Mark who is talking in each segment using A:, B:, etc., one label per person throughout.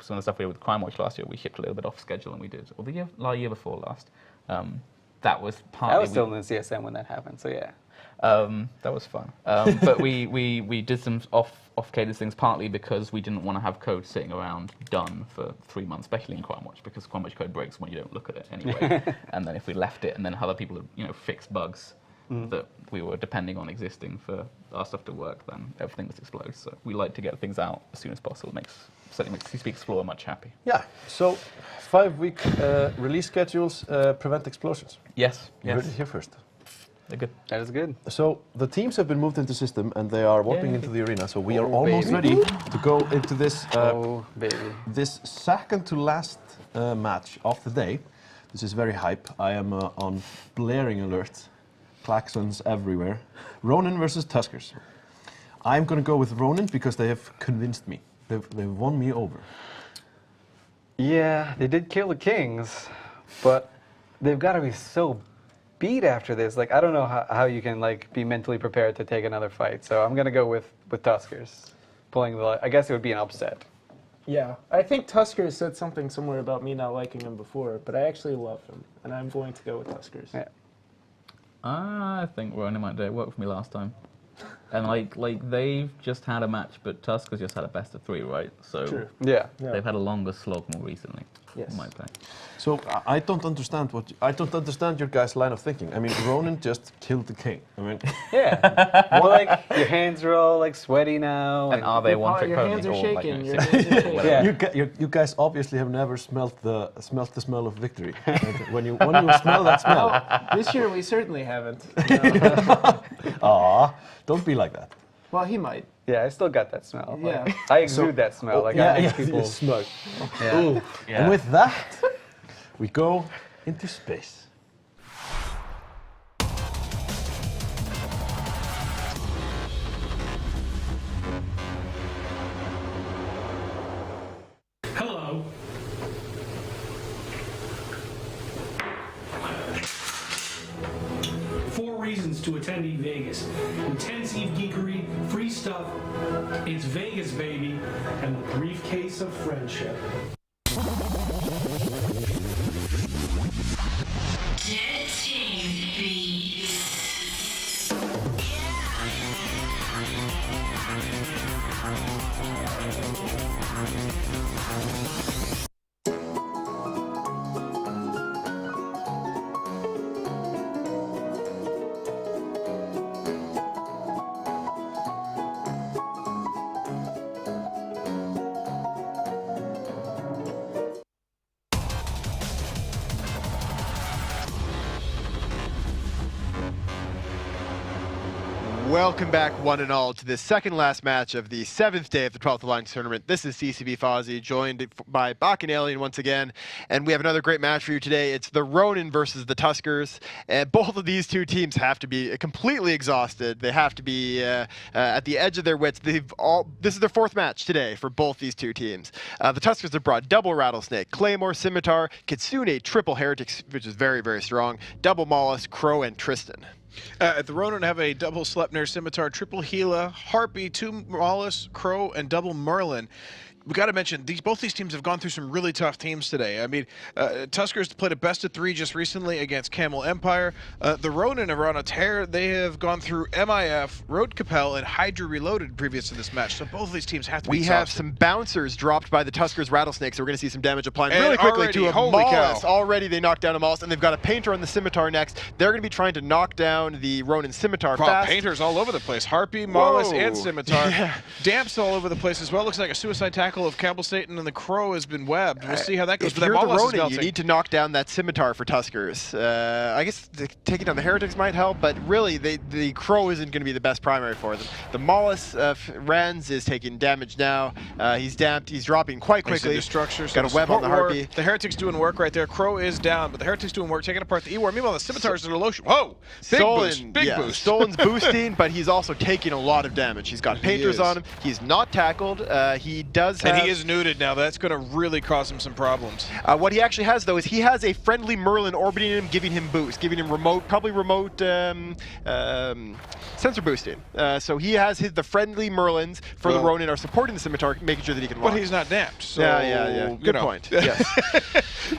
A: some of the stuff we did with Crime Watch last year, we shipped a little bit off schedule, and we did, or the year before last. That was partly.
B: I was still in the CSM when that happened, so yeah.
A: That was fun. But we did some off-cadence things, partly because we didn't want to have code sitting around done for 3 months, especially in Crime Watch, because Crime Watch code breaks when you don't look at it anyway. And then if we left it, and then other people had, fixed bugs that we were depending on existing for our stuff to work, then everything would explode. So we like to get things out as soon as possible. Certainly makes CCP Explorer much happy.
C: Yeah. So 5-week release schedules prevent explosions.
A: Yes.
C: You heard it here first.
A: They're good.
B: That is good.
C: So the teams have been moved into system and they are warping into the arena. So we are almost ready to go into this this second to last match of the day. This is very hype. I am on blaring alert. Klaxons everywhere. Ronin versus Tuskers. I'm going to go with Ronin because they have convinced me. They've won me over.
B: Yeah, they did kill the Kings, but they've got to be so beat after this. Like, I don't know how you can be mentally prepared to take another fight. So I'm going to go with Tuskers. I guess it would be an upset.
D: Yeah, I think Tuskers said something somewhere about me not liking him before, but I actually love him, and I'm going to go with Tuskers.
B: Yeah.
A: I think Ronin might do it. Worked for me last time. And they've just had a match, but Tuskers just had a best of 3, right? So
D: True.
B: Yeah.
A: They've had a longer slog more recently.
D: Yes.
A: In my opinion.
C: So I don't understand your guys' line of thinking. I mean, Ronin just killed the king. I mean,
B: Yeah. Well, your hands are all sweaty now.
A: And are they one-trick
D: Your
A: ponies
D: hands are
A: or
D: shaking. Your
A: six-
D: hands are shaking.
B: Yeah.
C: you guys obviously have never smelt the smell of victory. when you smell that smell.
D: This year we certainly haven't.
C: Aw, don't be like that.
D: Well, he might.
B: Yeah, I still got that smell.
D: Yeah.
B: I exude that smell. I make people
C: smug.
A: Yeah.
C: Ooh.
A: Yeah.
C: And with that, we go into space.
E: Hello. Four reasons to attend Vegas. Intensive geekery, free stuff, it's Vegas, baby, and the briefcase of friendship.
F: Welcome back, one and all, to the second last match of the 7th day of the 12th Alliance Tournament. This is CCB Fozzie, joined by Bach and Alien once again, and we have another great match for you today. It's the Ronin versus the Tuskers, and both of these two teams have to be completely exhausted. They have to be at the edge of their wits. This is their 4th match today for both these two teams. The Tuskers have brought double Rattlesnake, Claymore, Scimitar, Kitsune, triple Heretics, which is very, very strong, double Mollusk, Crow, and Tristan.
G: The Ronin have a double Sleipnir, Scimitar, triple Gila, Harpy, 2 Mollusk, Crow, and double Merlin. We got to mention both these teams have gone through some really tough teams today. I mean, Tuskers played a best of 3 just recently against Camel Empire. The Ronin are on a tear. They have gone through MIF, Road Capel, and Hydra Reloaded previous to this match. So both of these teams have to be
F: We
G: exhausted.
F: have some bouncers dropped by the Tuskers Rattlesnakes, so we're going to see some damage applying really quickly
G: already,
F: to a
G: holy
F: Mollusk.
G: cow.
F: Already they knocked down a Mollusk, and they've got a Painter on the Scimitar next. They're going to be trying to knock down the Ronin Scimitar fast.
G: Painters all over the place. Harpy, Mollusk,
F: Whoa.
G: and Scimitar.
F: Yeah.
G: Damps all over the place as well. Looks like a suicide tackle of Campbell Satan, and the Crow has been webbed. We'll see how that goes.
F: If
G: But that
F: you're the
G: Mollusk is
F: Ronin, you
G: melting.
F: need to knock down that Scimitar for Tuskers. I guess taking down the Heretics might help, but really the Crow isn't going to be the best primary for them. The Mollusk, Rens, is taking damage now. He's damped. He's dropping quite quickly.
G: The structures.
F: Got a web on the Harpy.
G: The Heretics doing work right there. Crow is down, but the Heretics doing work, taking apart the E-War. Meanwhile, the Scimitars are in a low. Whoa! Big boost. Big boost.
F: Stolen's boosting, but he's also taking a lot of damage. He's got Painters on him. He's not tackled. He does
G: And he is neutered now. That's going to really cause him some problems.
F: What he actually has, though, is he has a friendly Merlin orbiting him, giving him boost, giving him probably remote sensor boosting. So he has the friendly Merlins for the Ronin are supporting the Scimitar, making sure that he can walk.
G: But he's not damped. So,
F: yeah. Good point. Yes.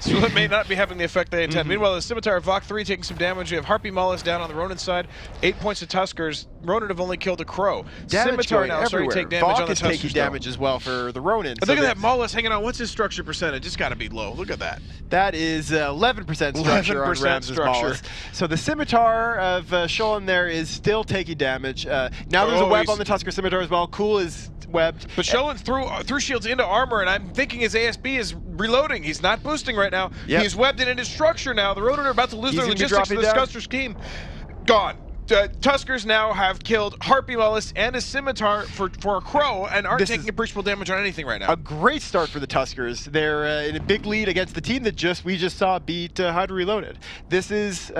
G: So it may not be having the effect they intend. Meanwhile, the Scimitar of VOC 3 taking some damage. We have Harpy Maulus down on the Ronin side. 8 points to Tuskers. Ronin have only killed a Crow. Scimitar now starting to take damage on the Tuskers.
F: Taking damage as well for the Ronin.
G: But look at that Maulus hanging on. What's his structure percentage? It's got to be low. Look at that.
F: That is 11% structure on Ram's Maulus. So the Scimitar of Sholin there is still taking damage. Now there's a web on the Tusker Scimitar as well. Cool is webbed.
G: But Sholin threw shields into armor, and I'm thinking his ASB is reloading. He's not boosting right now. Yep. He's webbed it into structure now. The Ronin are about to lose their logistics to the Scuster scheme. Gone. Tuskers now have killed Harpy Maulus and a Scimitar for a Crow and aren't taking appreciable damage on anything right now.
F: A great start for the Tuskers. They're in a big lead against the team that we just saw beat Hydra Reloaded. This is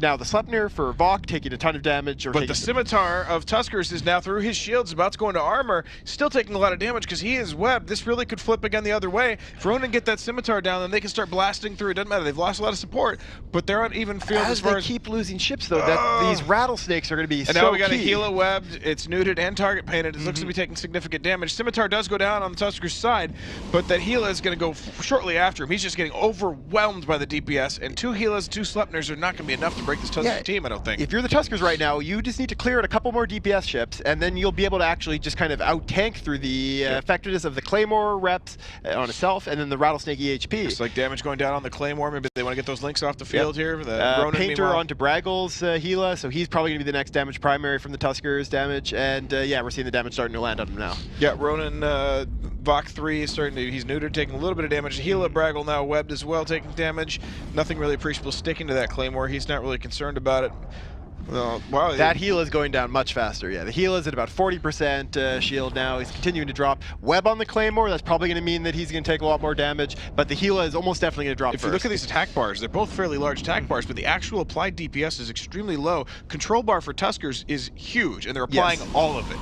F: now the Sleipnir for VOC taking a ton of damage.
G: But the Scimitar of Tuskers is now through his shields, about to go into armor, still taking a lot of damage because he is webbed. This really could flip again the other way. If Ronin get that Scimitar down, then they can start blasting through. It doesn't matter. They've lost a lot of support, but they're on even field as far as
F: keep losing ships, though. That these rattlesnakes are going to be
G: and now we got a Gila webbed. It's neutered and target painted. It looks to be taking significant damage. Scimitar does go down on the Tuskers side, but that Gila is going to go shortly after him. He's just getting overwhelmed by the DPS, and 2 Gilas, 2 Sleipnirs are not going to be enough to break this Tusker team, I don't think.
F: If you're the Tuskers right now, you just need to clear out a couple more DPS ships, and then you'll be able to actually just kind of out-tank through the effectiveness of the Claymore reps on itself, and then the Rattlesnake EHP.
G: It's like damage going down on the Claymore. Maybe they want to get those links off the field here. The
F: Painter onto Braggle's Gila, so he's probably going to be the next damage primary from the Tuskers damage, and we're seeing the damage starting to land on him now.
G: Yeah, Ronin, VOC 3 is starting to, he's neutered, taking a little bit of damage. Gila Braggle now webbed as well, taking damage. Nothing really appreciable sticking to that Claymore. He's not really concerned about it. Wow,
F: that Gila is going down much faster. Yeah, the Gila is at about 40% shield now. He's continuing to drop. Web on the Claymore, that's probably going to mean that he's going to take a lot more damage, but the Gila is almost definitely going to drop
G: If you look at these attack bars, they're both fairly large attack bars, but the actual applied DPS is extremely low. Control bar for Tuskers is huge, and they're applying all of it.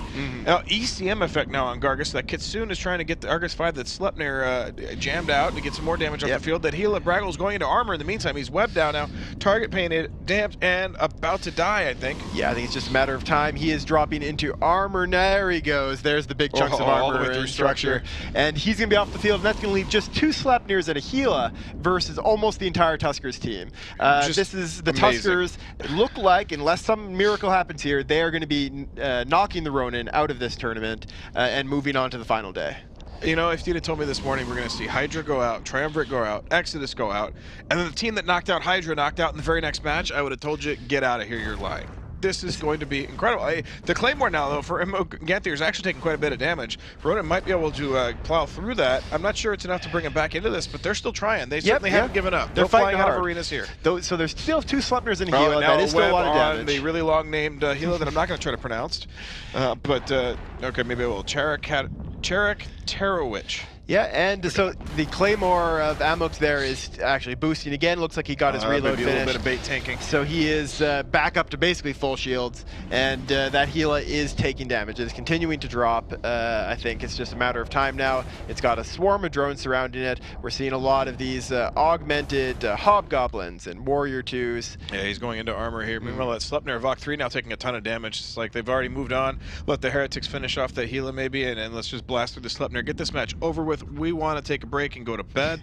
G: Now, ECM effect now on Gargus. That Kitsune is trying to get the Argus 5 that Sleipnir jammed out to get some more damage off the field. That Gila Braggle is going into armor in the meantime. He's webbed down now, target painted, damped, and about to die, I think.
F: Yeah, I think it's just a matter of time. He is dropping into armor. There he goes. There's the big chunks of armor
G: all the way through structure.
F: And he's going to be off the field, and that's going to leave just 2 Sleipnirs and a Gila versus almost the entire Tuskers team. This is the Tuskers look like, unless some miracle happens here, they are going to be knocking the Ronin out of this tournament and moving on to the final day.
G: You know, if you'd have told me this morning we're going to see Hydra go out, Triumvirate go out, Exodus go out, and then the team that knocked out Hydra knocked out in the very next match, I would have told you, get out of here, you're lying. This is going to be incredible. The Claymore now, though, for Mo Ganthir is actually taking quite a bit of damage. Ronin might be able to plow through that. I'm not sure it's enough to bring him back into this, but they're still trying. They certainly haven't given up. They're flying out of arenas here.
F: So there's still 2 Sleipnirs and a Gila. That is still a lot of damage.
G: The really long-named Gila that I'm not going to try to pronounce. Okay, maybe I will. Charek Terowich.
F: Yeah, and so the Claymore of Amok there is actually boosting again. Looks like he got his reload finished.
G: A little bit of bait tanking.
F: So he is back up to basically full shields, and that Gila is taking damage. It is continuing to drop. I think it's just a matter of time now. It's got a swarm of drones surrounding it. We're seeing a lot of these augmented Hobgoblins and Warrior 2s.
G: Yeah, he's going into armor here. Meanwhile, that Sleipnir VOC 3 now taking a ton of damage. It's like they've already moved on. Let the Heretics finish off that Gila maybe, and let's just blast through the Sleipnir. Get this match over with. We want to take a break and go to bed.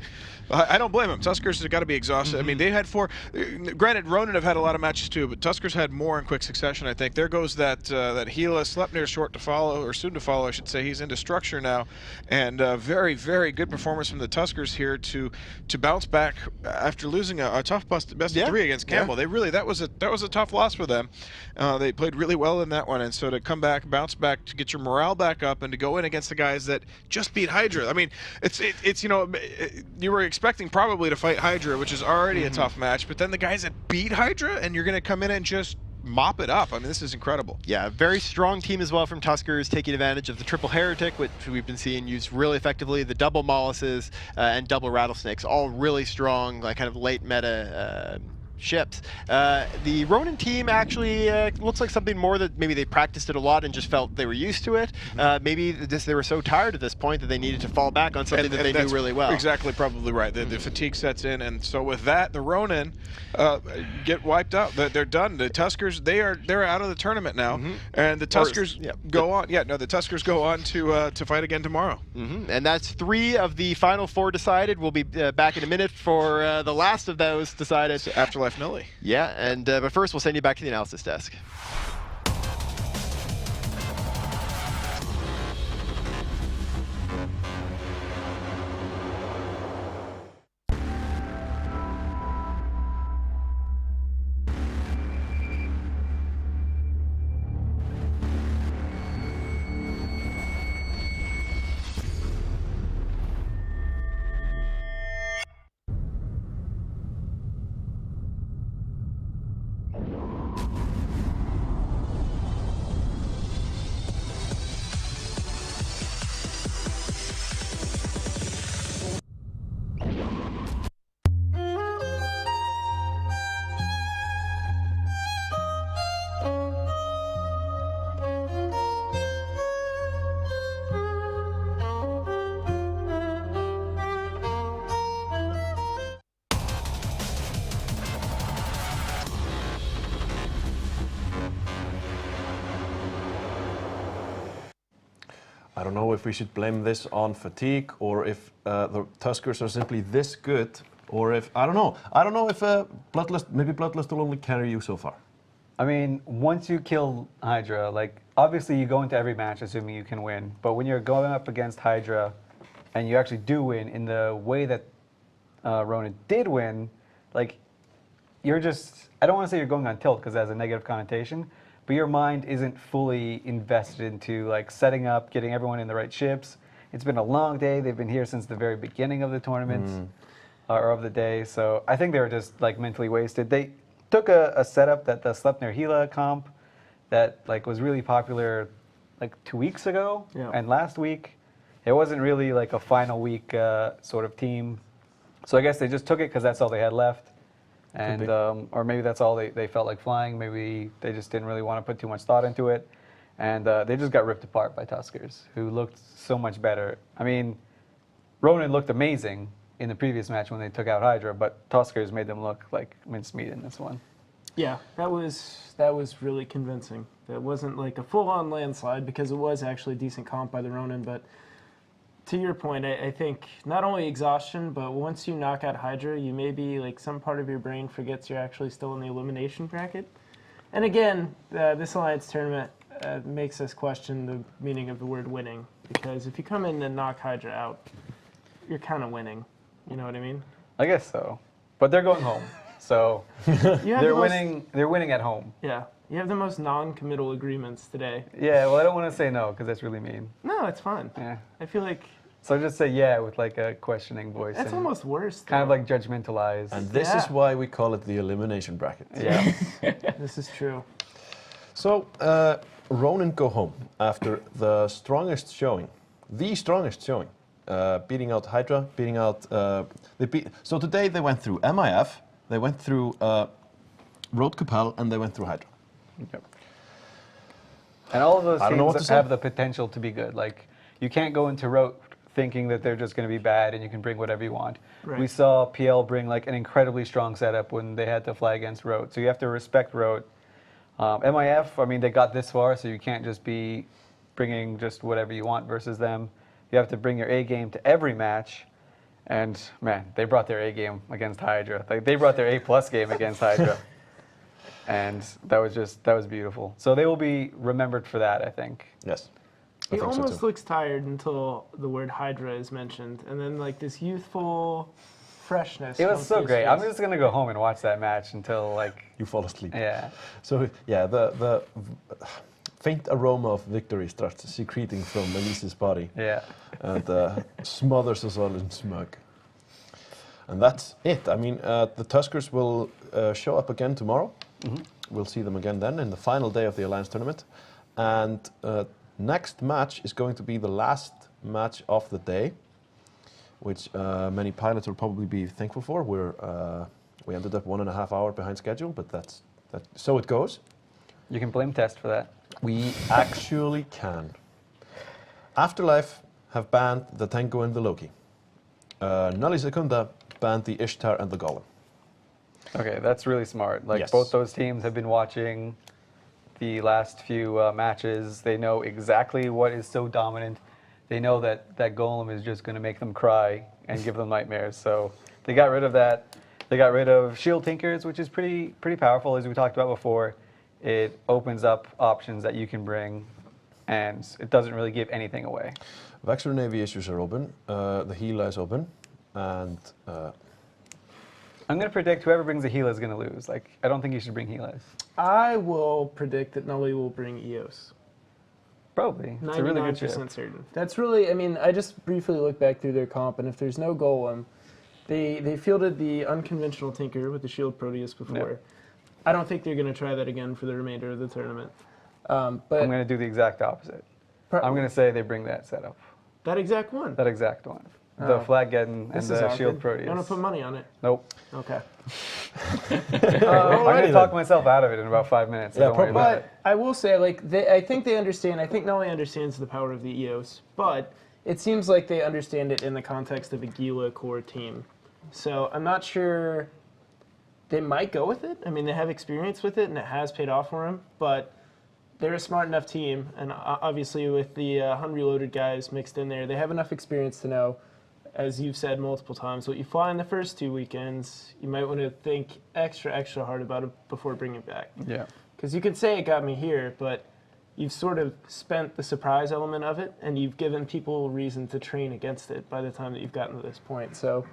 G: I don't blame them. Tuskers have got to be exhausted. I mean, they had 4. Granted, Ronin have had a lot of matches too, but Tuskers had more in quick succession, I think. There goes that Gila. Sleipnir short to follow, or soon to follow, I should say. He's into structure now, and very, very good performance from the Tuskers here to bounce back after losing a tough best of 3 against Campbell. They really that was a tough loss for them. They played really well in that one, and so to come back, bounce back, to get your morale back up, and to go in against the guys that just beat Hydra. I mean, it's you know, you were expecting probably to fight Hydra, which is already a tough match, but then the guys that beat Hydra, and you're going to come in and just mop it up. I mean, this is incredible.
F: Yeah, very strong team as well from Tuskers, taking advantage of the triple Heretic, which we've been seeing used really effectively, the double Molluses and double Rattlesnakes, all really strong, like kind of late meta ships. The Ronin team actually looks like something more that maybe they practiced it a lot and just felt they were used to it. Maybe they were so tired at this point that they needed to fall back on something that they knew really well.
G: Exactly, probably right. The fatigue sets in, and so with that, the Ronin get wiped out. They're done. The Tuskers, they're out of the tournament now, and the Tuskers go on. Yeah, no, the Tuskers go on to fight again tomorrow.
F: And that's 3 of the final 4 decided. We'll be back in a minute for the last of those decided.
G: So Afterlife Millie.
F: Yeah, and but first we'll send you back to the analysis desk.
C: I don't know if we should blame this on fatigue or if the Tuskers are simply this good, or if I don't know. I don't know if maybe Bloodlust will only carry you so far.
B: I mean, once you kill Hydra, like obviously you go into every match assuming you can win, but when you're going up against Hydra and you actually do win in the way that Ronan did win, like you're just, I don't want to say you're going on tilt because that has a negative connotation, but your mind isn't fully invested into like setting up, getting everyone in the right ships. It's been a long day. They've been here since the very beginning of the tournament or of the day. So I think they were just like mentally wasted. They took a setup that the Sleipnir Gila comp that like was really popular like 2 weeks ago and last week. It wasn't really like a final week sort of team. So I guess they just took it because that's all they had left. And or maybe that's all they felt like flying. Maybe they just didn't really want to put too much thought into it. And they just got ripped apart by Tuskers, who looked so much better. I mean, Ronan looked amazing in the previous match when they took out Hydra, but Tuskers made them look like mincemeat in this one.
D: Yeah, that was really convincing. That wasn't like a full-on landslide because it was actually a decent comp by the Ronin, but to your point, I think not only exhaustion, but once you knock out Hydra, you maybe, like, some part of your brain forgets you're actually still in the elimination bracket. And again, this Alliance tournament makes us question the meaning of the word winning, because if you come in and knock Hydra out, you're kind of winning. You know what I mean?
B: I guess so. But they're going home, so they're winning. They're winning at home.
D: Yeah. You have the most non-committal agreements today.
B: Yeah, well, I don't want to say no, because that's really mean.
D: No, it's fine.
B: Yeah.
D: I feel like...
B: So just say yeah with like a questioning voice.
D: That's almost worse.
B: Kind of like judgmentalized.
C: And this is why we call it the elimination bracket.
B: Yeah.
D: This is true.
C: So, Ronin go home after the strongest showing. Beating out Hydra, beating out... So today they went through MIF, they went through Road Capel, and they went through Hydra.
B: Yep. And all of those teams have the potential to be good. Like, you can't go into Road thinking that they're just going to be bad and you can bring whatever you want. Right. We saw PL bring like an incredibly strong setup when they had to fly against Road. So you have to respect Road. MIF, I mean, they got this far, so you can't just be bringing just whatever you want versus them. You have to bring your A game to every match. And man, they brought their A game against Hydra. Like, they brought their A+ game against Hydra. And that was beautiful. So they will be remembered for that, I think.
C: Yes.
D: He almost looks tired until the word Hydra is mentioned, and then like this youthful freshness.
B: It was so great. I'm just gonna go home and watch that match until like
C: you fall asleep.
B: Yeah.
C: So yeah, the faint aroma of victory starts secreting from Elise's body.
B: Yeah.
C: And smothers us all in smoke. And that's it. I mean, the Tuskers will show up again tomorrow. Mm-hmm. We'll see them again then in the final day of the Alliance tournament, and. Next match is going to be the last match of the day, which many pilots will probably be thankful for. We're We ended up 1.5 hours behind schedule, but so it goes.
B: You can blame Test for that.
C: We actually can. Afterlife have banned the Tengu and the Loki. Nulli Secunda banned the Ishtar and the Golem.
B: Okay, that's really smart. Like,
C: Yes.
B: both those teams have been watching the last few matches. They know exactly what is so dominant. They know that Golem is just going to make them cry and give them nightmares. So they got rid of that. They got rid of Shield Tinkers, which is pretty powerful, as we talked about before. It opens up options that you can bring, and it doesn't really give anything away.
C: Vexor Navy issues are open. The Gila is open. And
B: I'm going to predict whoever brings a Gila is going to lose. Like, I don't think you should bring Gilas.
D: I will predict that Nulli will bring EOS.
B: Probably. It's a really good ship.
D: 99% certain. That's really, I mean, I just briefly looked back through their comp, and if there's no Golem, they fielded the unconventional Tinker with the Shield Proteus before.
B: Yep.
D: I don't think they're going to try that again for the remainder of the tournament. But
B: I'm going to do the exact opposite. I'm going to say they bring that setup.
D: That exact one?
B: That exact one. The Flag Geddon and
D: This is
B: the
D: awkward.
B: Shield Proteus.
D: You want to put money on it?
B: Nope.
D: Okay.
B: I'm going to talk myself out of it in about 5 minutes. So
C: Yeah,
B: don't worry about it.
D: But I will say, like, I think they understand. I think Nulli understands the power of the EOS, but it seems like they understand it in the context of a Gila core team. So I'm not sure. They might go with it. I mean, they have experience with it, and it has paid off for them. But they're a smart enough team, and obviously with the unreloaded guys mixed in there, they have enough experience to know, as you've said multiple times, what you fly in the first 2 weekends, you might want to think extra hard about it before bringing it back.
B: Yeah.
D: Because you can say it got me here, but you've sort of spent the surprise element of it, and you've given people reason to train against it by the time that you've gotten to this point. So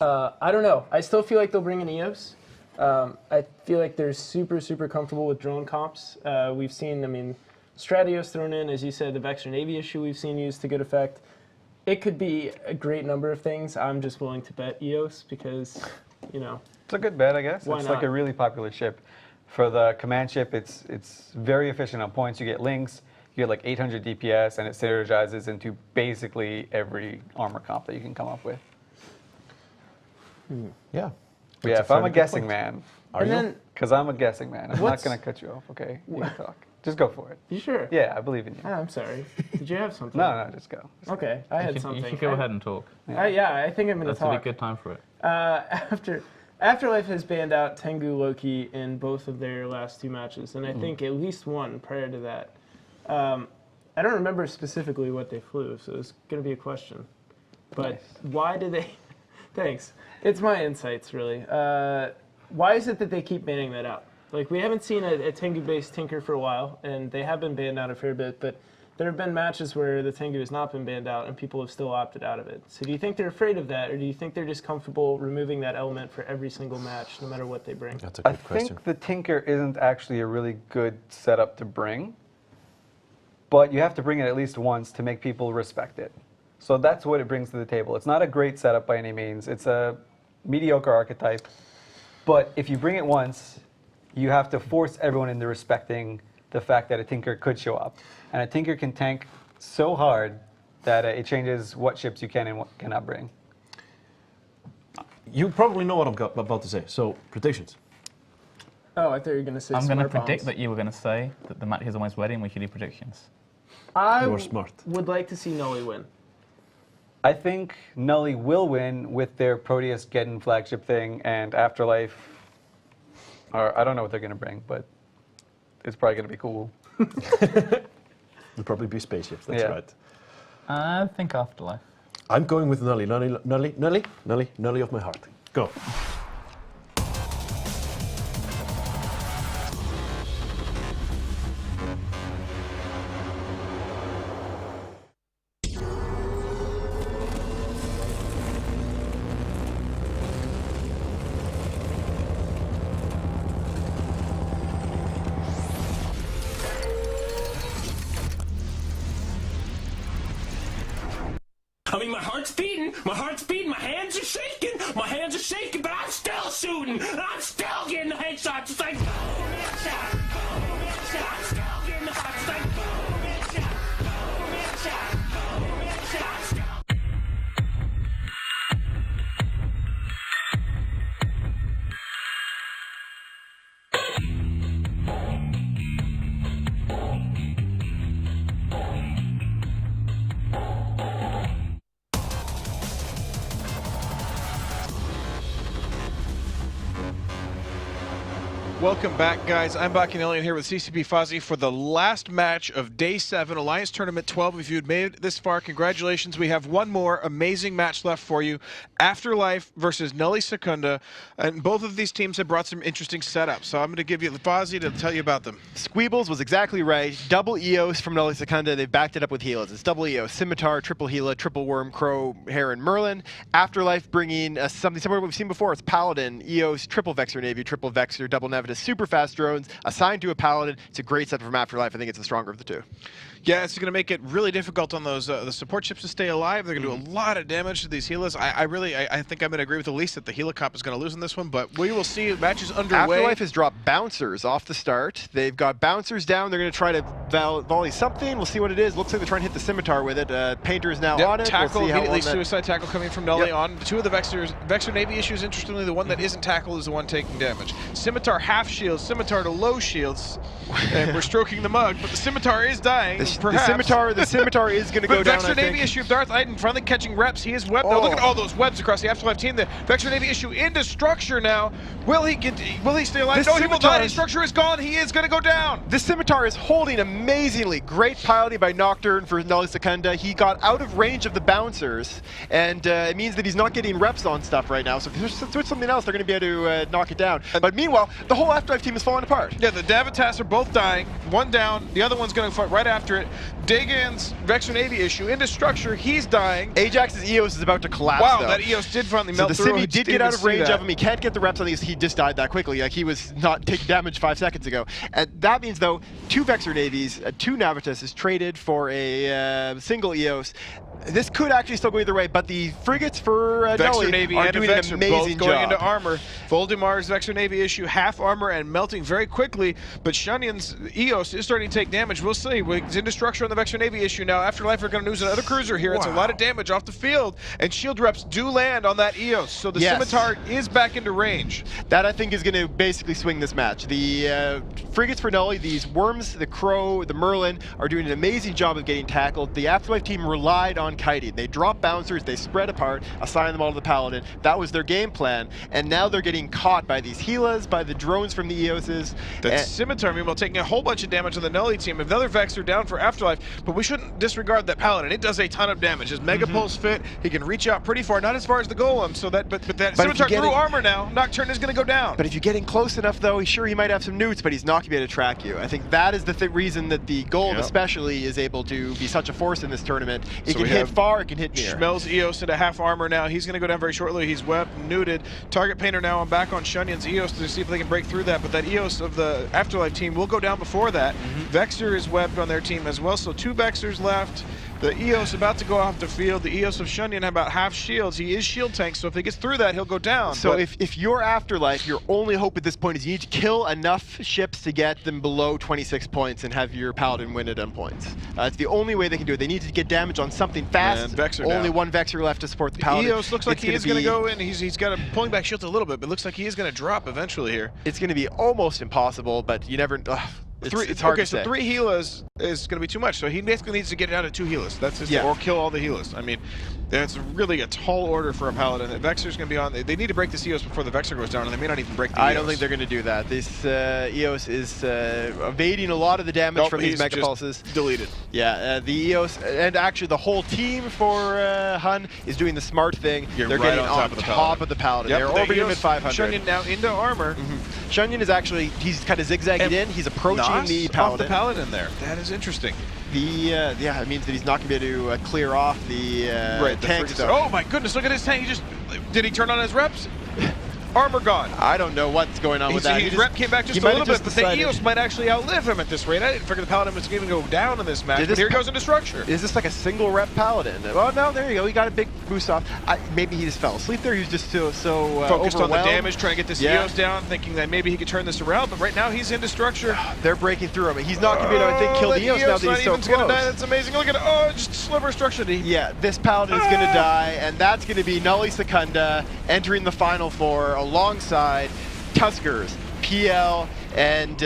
D: I don't know. I still feel like they'll bring in EOS. I feel like they're super comfortable with drone comps. We've seen, I mean, Stratios thrown in, as you said, the Vexor Navy issue we've seen used to good effect. It could be a great number of things. I'm just willing to bet EOS because, you know.
B: It's a good bet, I guess.
D: Why
B: It's
D: not?
B: like a really popular ship. For the command ship, it's very efficient on points. You get links, you get like 800 DPS, and it synergizes into basically every armor comp that you can come up with.
C: yeah.
B: But yeah, if I'm a guessing man,
C: Are you?
B: because I'm a guessing man, I'm not
D: What's-
B: going to cut you off, okay? You can talk. Just go for it.
D: You sure?
B: Yeah, I believe in you.
D: Ah, I'm sorry. Did you have something?
B: No, just go.
D: Okay, I had
A: You
D: something.
A: should go ahead and talk.
D: Yeah, I think I'm going to
A: That's a really
D: talk.
A: good time for it.
D: Afterlife has banned out Tengu Loki in both of their last 2 matches, and I think at least one prior to that. I don't remember specifically what they flew, so it's going to be a question. But why do they... Thanks. It's my insights, really. Why is it that they keep banning that out? Like, we haven't seen a Tengu-based Tinker for a while, and they have been banned out a fair bit, but there have been matches where the Tengu has not been banned out, and people have still opted out of it. So do you think they're afraid of that, or do you think they're just comfortable removing that element for every single match, no matter what they bring?
C: That's a
B: I
C: good question.
B: think the Tinker isn't actually a really good setup to bring, but you have to bring it at least once to make people respect it. So that's what it brings to the table. It's not a great setup by any means. It's a mediocre archetype, but if you bring it once, you have to force everyone into respecting the fact that a Tinker could show up. And a Tinker can tank so hard that it changes what ships you can and what cannot bring.
C: You probably know what I'm about to say. So, predictions.
D: Oh, I thought you were going to say
A: I'm going to
D: smart
A: predict
D: bombs.
A: that you were going to say that the match is almost ready and we should do predictions.
D: I
C: You're smart.
D: would like to see Nulli win.
B: I think Nulli will win with their Proteus Geddon flagship thing and Afterlife. Or I don't know what they're going to bring, but it's probably going to be cool.
C: It'll probably be spaceships, that's
B: Yeah.
C: right.
A: I think Afterlife.
C: I'm going with Nulli. Nulli of my heart. Go.
E: I mean, my heart's beating, my hands are shaking, but I'm still shooting, and I'm still getting the headshots. It's like, boom, headshot, boom, headshot. I'm still getting the hearts. It's like, boom, headshot, boom, headshot, boom, headshot. I'm still
G: Welcome back, guys. I'm Baki Alien here with CCP Fozzie for the last match of Day 7, Alliance Tournament 12. If you'd made it this far, congratulations. We have one more amazing match left for you. Afterlife versus Nelly Secunda. And both of these teams have brought some interesting setups. So I'm going to give you Fozzie to tell you about them.
F: Squeebles was exactly right. Double EOS from Nelly Secunda. They've backed it up with Helas. It's double EOS, Scimitar, triple Hela, triple Worm, Crow, Heron, Merlin. Afterlife bringing something similar to what we've seen before. It's Paladin, EOS, triple Vexor Navy, triple Vexor, double Navitas, super fast drones, assigned to a Paladin. It's a great set from Afterlife. I think it's the stronger of the two.
G: Yeah, it's going to make it really difficult on those the support ships to stay alive. They're going to do a lot of damage to these Helas. I think I'm going to agree with Elise that the Helicop is going to lose in this one, but we will see. Matches underway.
F: Afterlife has dropped bouncers off the start. They've got bouncers down. They're going to try to volley something. We'll see what it is. Looks like they're trying to hit the Scimitar with it. Painter is now on it.
G: Tackle,
F: we'll see
G: immediately suicide tackle coming from Nelly on. Two of the Vexor Navy issues, interestingly, the one that isn't tackled is the one taking damage. Scimitar half shields, Scimitar to low shields, and we're stroking the mug, but the Scimitar is dying, perhaps.
F: The Scimitar is going to go down,
G: Vexor Navy issue of Darth Iden finally catching reps. He is webbed. Oh. Look at all those webs across the Afterlife team. The Vexor Navy issue into structure now. Will he stay alive? No, he will die. His structure is gone. He is going to go down.
F: The Scimitar is holding amazingly. Great piloting by Nocturne for Nelly Secunda. He got out of range of the bouncers, and it means that he's not getting reps on stuff right now. So if there's something else, they're going to be able to knock it down. But meanwhile, the whole Afterlife team is falling apart.
G: Yeah, the Navitas are both dying. One down. The other one's going to fight right after it. Dagan's Vexor Navy issue into structure. He's dying.
F: Ajax's EOS is about to collapse.
G: Wow,
F: though.
G: that EOS did finally melt
F: through. So the Simi did get out of range of him. He can't get the reps on these. He just died that quickly. Like, he was not taking damage 5 seconds ago. And that means, though, 2 Vexor Navies, 2 Navitas is traded for a single EOS. This could actually still go either way, but the frigates for
G: Vexor
F: Nelly
G: Navy
F: are
G: and
F: doing
G: Vexor
F: an amazing
G: both going
F: job.
G: into armor. Voldemar's Vexor Navy issue, half armor and melting very quickly, but Shunyon's EOS is starting to take damage. We'll see. He's into structure on the Vexor Navy issue now. Afterlife are going to lose another cruiser here. Wow. It's a lot of damage off the field, and shield reps do land on that EOS, so the Scimitar is back into range.
F: That, I think, is going to basically swing this match. The frigates for Nelly, these Worms, the Crow, the Merlin, are doing an amazing job of getting tackled. The Afterlife team relied on kiting. They dropped bouncers, they spread apart, assigned them all to the Paladin. That was their game plan, and now they're getting caught by these Helas, by the drones from the EOSs.
G: The Scimitar, meanwhile, taking a whole bunch of damage on the Nelly team. Another Vexor down for Afterlife, but we shouldn't disregard that Paladin. It does a ton of damage. His Mega Pulse fit, he can reach out pretty far, not as far as the Golem, so that, but that Scimitar grew armor now. Nocturne is going to go down.
F: But if you're getting close enough, though, sure, he might have some newts, but he's not going to be able to track you. I think that is the reason that the Golem especially is able to be such a force in this tournament. It can hit far, it can hit near.
G: Schmel's EOS into half armor now. He's going to go down very shortly. He's webbed, neuted. Target Painter now on back on Shunyon's EOS to see if they can break through that, but that EOS of the Afterlife team will go down before that. Vexor is webbed on their team as well, so 2 Vexors left. The EOS about to go off the field. The EOS of Shunyon have about half shields. He is shield tank, so if he gets through that, he'll go down.
F: So if you're Afterlife, your only hope at this point is you need to kill enough ships to get them below 26 points and have your Paladin win at endpoints. It's the only way they can do it. They need to get damage on something fast.
G: And Vexor
F: only
G: now.
F: 1 Vexor left to support the Paladin.
G: EOS looks like he is going to go in. He's got a pulling back shield a little bit, but it looks like he is going to drop eventually here.
F: It's going to be almost impossible, but you never... It's hard to say.
G: So 3 Helas is going to be too much. So he basically needs to get down to 2 Helas. That's his or kill all the Helas. I mean, that's really a tall order for a Paladin. The Vexor's going to be on. They need to break this EOS before the Vexor goes down, and they may not even break the EOS.
F: I don't think they're going to do that. This EOS is evading a lot of the damage from these Mega Pulses.
G: Deleted.
F: Yeah, the EOS, and actually the whole team for Hun is doing the smart thing. They're
G: right
F: getting
G: on top of the Paladin.
F: Yep, they're orbiting him at 500.
G: Shunyon now into armor.
F: Shunyon is actually, he's kind of zigzagging in. He's approaching the Paladin.
G: Off the Paladin there. That is interesting.
F: Yeah, it means that he's not going to be able to clear off the tanks.
G: Oh my goodness, look at his tank. Did he turn on his reps? Armor gone.
F: I don't know what's going on with that.
G: His rep came back just a little bit, but the EOS might actually outlive him at this rate. I didn't figure the Paladin was going to go down in this match, but here he goes into structure.
F: Is this like a single rep Paladin? Oh, no, there you go. He got a big boost off. Maybe he just fell asleep there. He was just so
G: focused on the damage, trying to get this EOS down, thinking that maybe he could turn this around, but right now he's into structure.
F: They're breaking through him. He's not going to be able to, I think, kill the EOS now that he's so close.
G: Die. That's amazing. Look at it. Just a sliver of structure.
F: Yeah, this Paladin is going to die, and that's going to be Nelly Secunda entering the Final Four alongside Tuskers, PL, and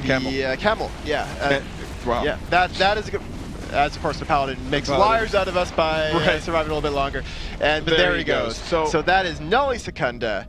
G: Camel.
F: Camel. Yeah.
G: Wow.
F: Yeah, that is a good. as of course the Paladin makes liars out of us by surviving a little bit longer. And but there he goes. So that is Nully Secunda,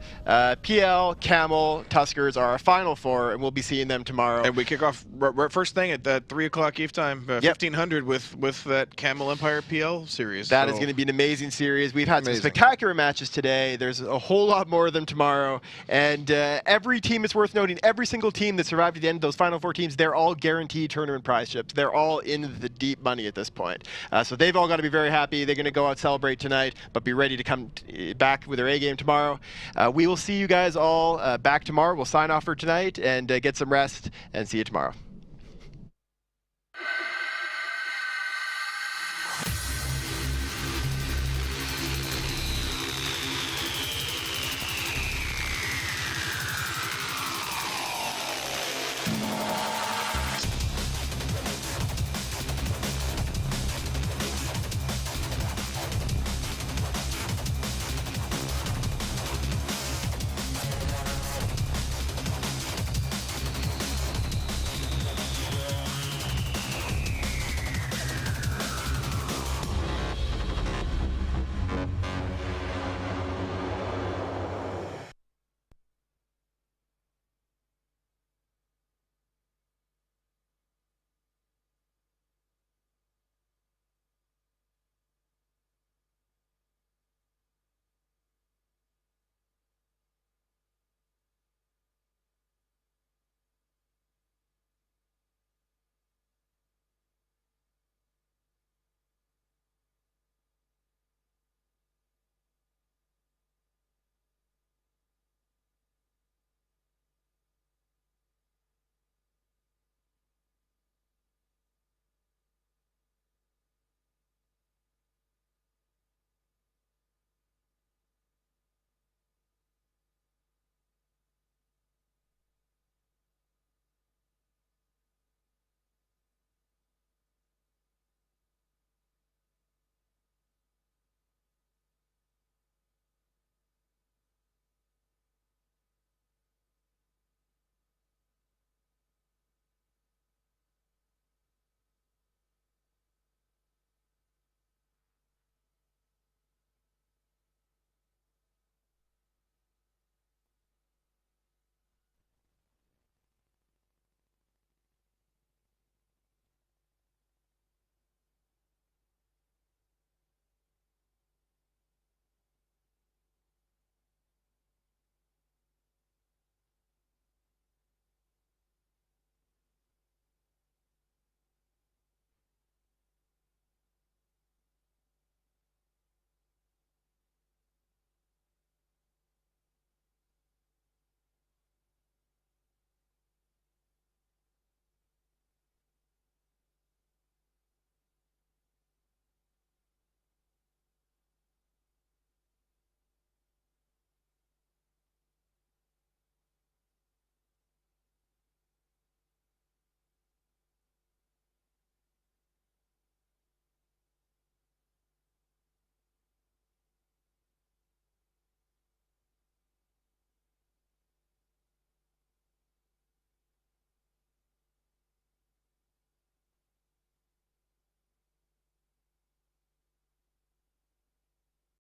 F: PL, Camel, Tuskers are our final 4, and we'll be seeing them tomorrow.
G: And we kick off first thing at that 3 o'clock Eve time, 1500 with that Camel Empire PL series.
F: That is going to be an amazing series. We've had some spectacular matches today. There's a whole lot more of them tomorrow. And every team is worth noting. Every single team that survived at the end of those final 4 teams, they're all guaranteed tournament prize chips. They're all in the deep money at this point. So they've all got to be very happy. They're going to go out celebrate tonight, but be ready to come back with their A game tomorrow. We will see you guys all back tomorrow. We'll sign off for tonight and get some rest and see you tomorrow.